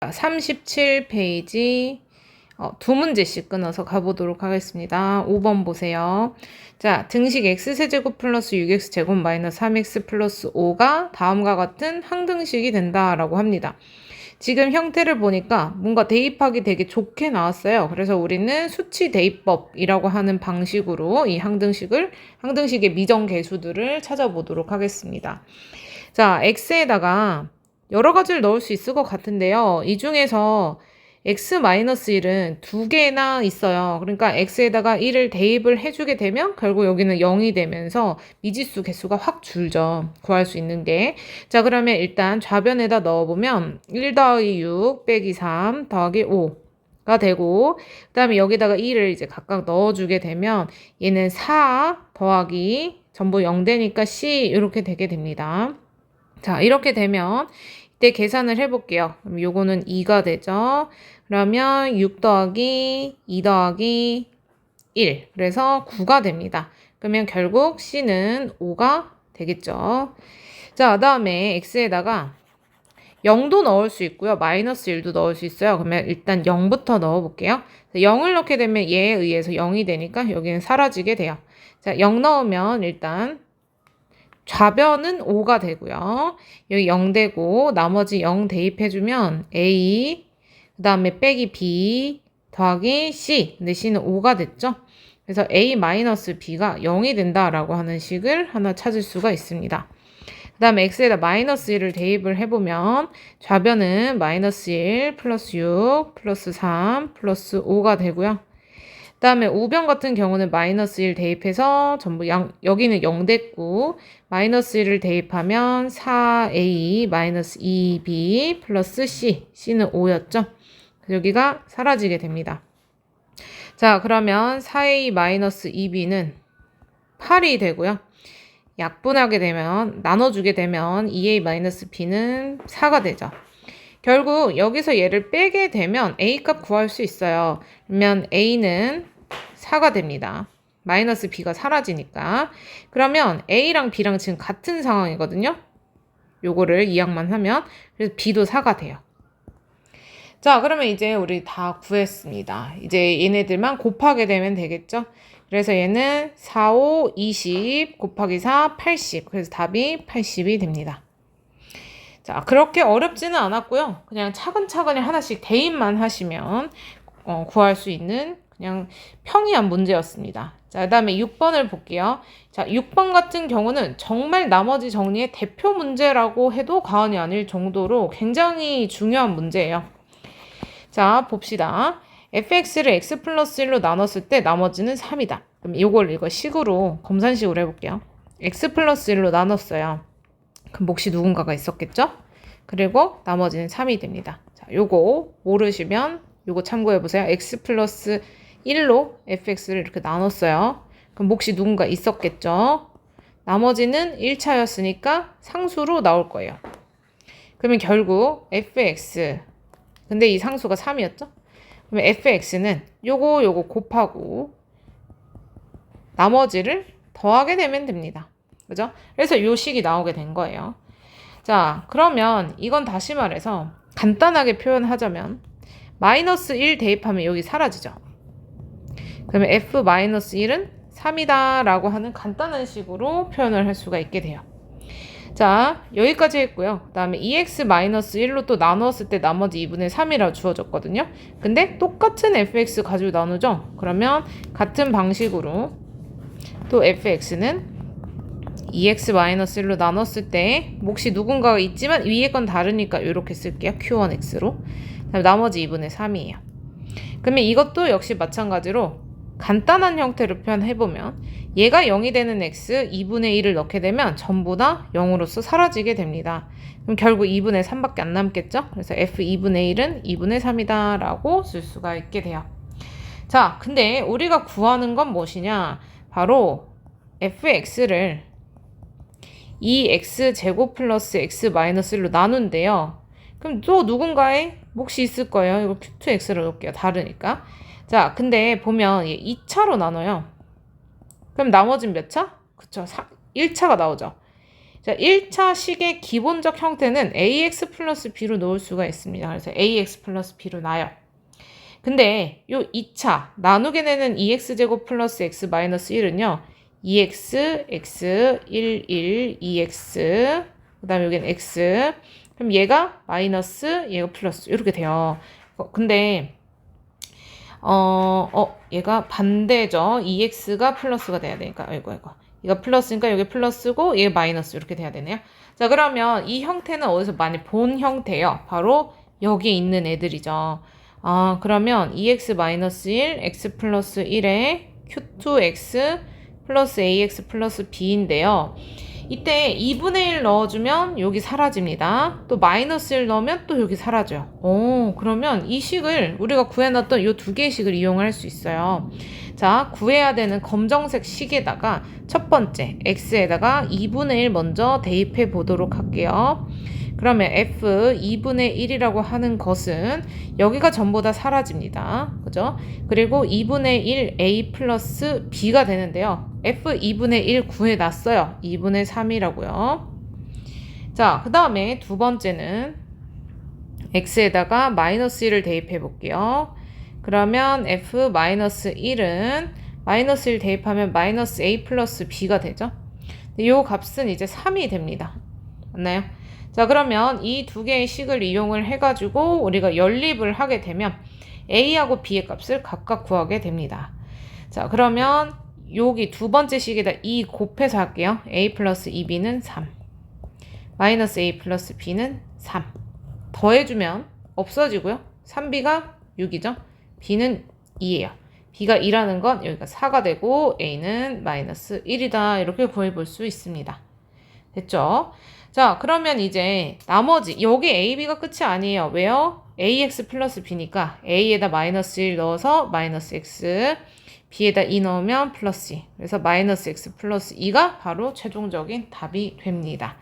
37페이지 두 문제씩 끊어서 가보도록 하겠습니다. 5번 보세요. 자, 등식 x세제곱 플러스 6x제곱 마이너스 3x 플러스 5가 다음과 같은 항등식이 된다라고 합니다. 지금 형태를 보니까 뭔가 대입하기 되게 좋게 나왔어요. 그래서 우리는 수치 대입법이라고 하는 방식으로 이 항등식의 미정계수들을 찾아보도록 하겠습니다. 자, x에다가 여러 가지를 넣을 수 있을 것 같은데요. 이 중에서 x-1은 두 개나 있어요. 그러니까 x에다가 1을 대입을 해주게 되면 결국 여기는 0이 되면서 미지수 개수가 확 줄죠. 구할 수 있는 게. 자, 그러면 일단 좌변에다 넣어보면 1 더하기 6 빼기 3 더하기 5가 되고, 그 다음에 여기다가 2를 이제 각각 넣어주게 되면 얘는 4 더하기 전부 0 되니까 c 이렇게 되게 됩니다. 자, 이렇게 되면 이때 계산을 해볼게요. 그럼 요거는 2가 되죠. 그러면 6 더하기 2 더하기 1. 그래서 9가 됩니다. 그러면 결국 C는 5가 되겠죠. 자, 그 다음에 X에다가 0도 넣을 수 있고요. 마이너스 1도 넣을 수 있어요. 그러면 일단 0부터 넣어볼게요. 0을 넣게 되면 얘에 의해서 0이 되니까 여기는 사라지게 돼요. 자, 0 넣으면 일단 좌변은 5가 되고요. 여기 0 되고 나머지 0 대입해주면 A, 그 다음에 빼기 B 더하기 C. 근데 C는 5가 됐죠. 그래서 A-B가 0이 된다라고 하는 식을 하나 찾을 수가 있습니다. 그 다음에 X에다 마이너스 1을 대입을 해보면 좌변은 마이너스 1 플러스 6 플러스 3 플러스 5가 되고요. 그 다음에 우변 같은 경우는 마이너스 1 대입해서 전부 여기는 0 됐고 마이너스 1을 대입하면 4a 마이너스 2b 플러스 c는 5였죠. 여기가 사라지게 됩니다. 자, 그러면 4a 마이너스 2b는 8이 되고요. 약분하게 되면 나눠주게 되면 2a 마이너스 b는 4가 되죠. 결국 여기서 얘를 빼게 되면 A값 구할 수 있어요. 그러면 A는 4가 됩니다. 마이너스 B가 사라지니까. 그러면 A랑 B랑 지금 같은 상황이거든요. 요거를 이항만 하면. 그래서 B도 4가 돼요. 자, 그러면 이제 우리 다 구했습니다. 이제 얘네들만 곱하게 되면 되겠죠. 그래서 얘는 4, 5, 20 곱하기 4, 80. 그래서 답이 80이 됩니다. 자, 그렇게 어렵지는 않았고요. 그냥 차근차근히 하나씩 대입만 하시면 구할 수 있는 그냥 평이한 문제였습니다. 자, 그 다음에 6번을 볼게요. 자, 6번 같은 경우는 정말 나머지 정리의 대표 문제라고 해도 과언이 아닐 정도로 굉장히 중요한 문제예요. 자, 봅시다. fx를 x 플러스 1로 나눴을 때 나머지는 3이다. 그럼 이거 식으로 검산식으로 해볼게요. x 플러스 1로 나눴어요. 그럼 몫이 누군가가 있었겠죠? 그리고 나머지는 3이 됩니다. 자, 요거 모르시면 요거 참고해보세요. x 플러스 1로 fx를 이렇게 나눴어요. 그럼 몫이 누군가 있었겠죠? 나머지는 1차였으니까 상수로 나올 거예요. 그러면 결국 fx, 근데 이 상수가 3이었죠? 그러면 fx는 요거 곱하고 나머지를 더하게 되면 됩니다. 그죠? 그래서 요 식이 나오게 된 거예요. 자, 그러면 이건 다시 말해서 간단하게 표현하자면 마이너스 1 대입하면 여기 사라지죠. 그러면 f-1은 3이다 라고 하는 간단한 식으로 표현을 할 수가 있게 돼요. 자, 여기까지 했고요. 그 다음에 2x-1로 또 나누었을 때 나머지 2분의 3이라 주어졌거든요. 근데 똑같은 fx 가지고 나누죠. 그러면 같은 방식으로 또 fx는 2x-1로 나눴을 때 몫이 누군가가 있지만 위에 건 다르니까 이렇게 쓸게요. q1x로. 나머지 2분의 3이에요. 그러면 이것도 역시 마찬가지로 간단한 형태로 표현해보면 얘가 0이 되는 x 2분의 1을 넣게 되면 전부 다 0으로서 사라지게 됩니다. 그럼 결국 2분의 3밖에 안 남겠죠? 그래서 f 2분의 1은 2분의 3이다 라고 쓸 수가 있게 돼요. 자, 근데 우리가 구하는 건 무엇이냐? 바로 fx를 2x제곱 플러스 x 마이너스 1로 나눈대요. 그럼 또 누군가의 몫이 있을 거예요. 이거 q2x로 넣을게요. 다르니까. 자, 근데 보면 2차로 나눠요. 그럼 나머지는 몇 차? 그쵸. 1차가 나오죠. 자, 1차 식의 기본적 형태는 ax 플러스 b로 놓을 수가 있습니다. 그래서 ax 플러스 b로 놔요. 근데 요 2차 나누게 되는 2x제곱 플러스 x 마이너스 1은요. 2x, x, 1, 2x, 그 다음에 여기는 x. 그럼 얘가 마이너스, 얘가 플러스 이렇게 돼요. 근데 얘가 반대죠. 2x가 플러스가 돼야 되니까. 아이고. 얘가 플러스니까 여기 플러스고 얘 마이너스 이렇게 돼야 되네요. 자, 그러면 이 형태는 어디서 많이 본 형태예요. 바로 여기에 있는 애들이죠. 그러면 2x-1, x 플러스 1에 q2x 플러스 ax 플러스 b인데요. 이때 2분의 1 넣어주면 여기 사라집니다. 또 마이너스 1 넣으면 또 여기 사라져요. 그러면 이 식을 우리가 구해놨던 이 두 개의 식을 이용할 수 있어요. 자, 구해야 되는 검정색 식에다가 첫 번째 x에다가 2분의 1 먼저 대입해 보도록 할게요. 그러면 f 2분의 1이라고 하는 것은 여기가 전부 다 사라집니다. 그죠? 그리고 2분의 1 a 플러스 b가 되는데요. f 2분의 1 구해놨어요. 2분의 3이라고요. 자, 그 다음에 두 번째는 x에다가 마이너스 1을 대입해 볼게요. 그러면 f 마이너스 1은 마이너스 1 대입하면 마이너스 a 플러스 b가 되죠. 이 값은 이제 3이 됩니다. 맞나요? 자, 그러면 이 두 개의 식을 이용을 해가지고 우리가 연립을 하게 되면 a하고 b의 값을 각각 구하게 됩니다. 자, 그러면 여기 두 번째 식에다 2 곱해서 할게요. a 플러스 2b는 3. 마이너스 a 플러스 b는 3. 더해주면 없어지고요. 3b가 6이죠. b는 2예요. b가 2라는 건 여기가 4가 되고 a는 마이너스 1이다. 이렇게 구해볼 수 있습니다. 됐죠? 자, 그러면 이제 나머지 여기 a, b가 끝이 아니에요. 왜요? ax 플러스 b니까 a에다 마이너스 1 넣어서 마이너스 x, b에다 2 넣으면 플러스 2. 그래서 마이너스 x 플러스 2가 바로 최종적인 답이 됩니다.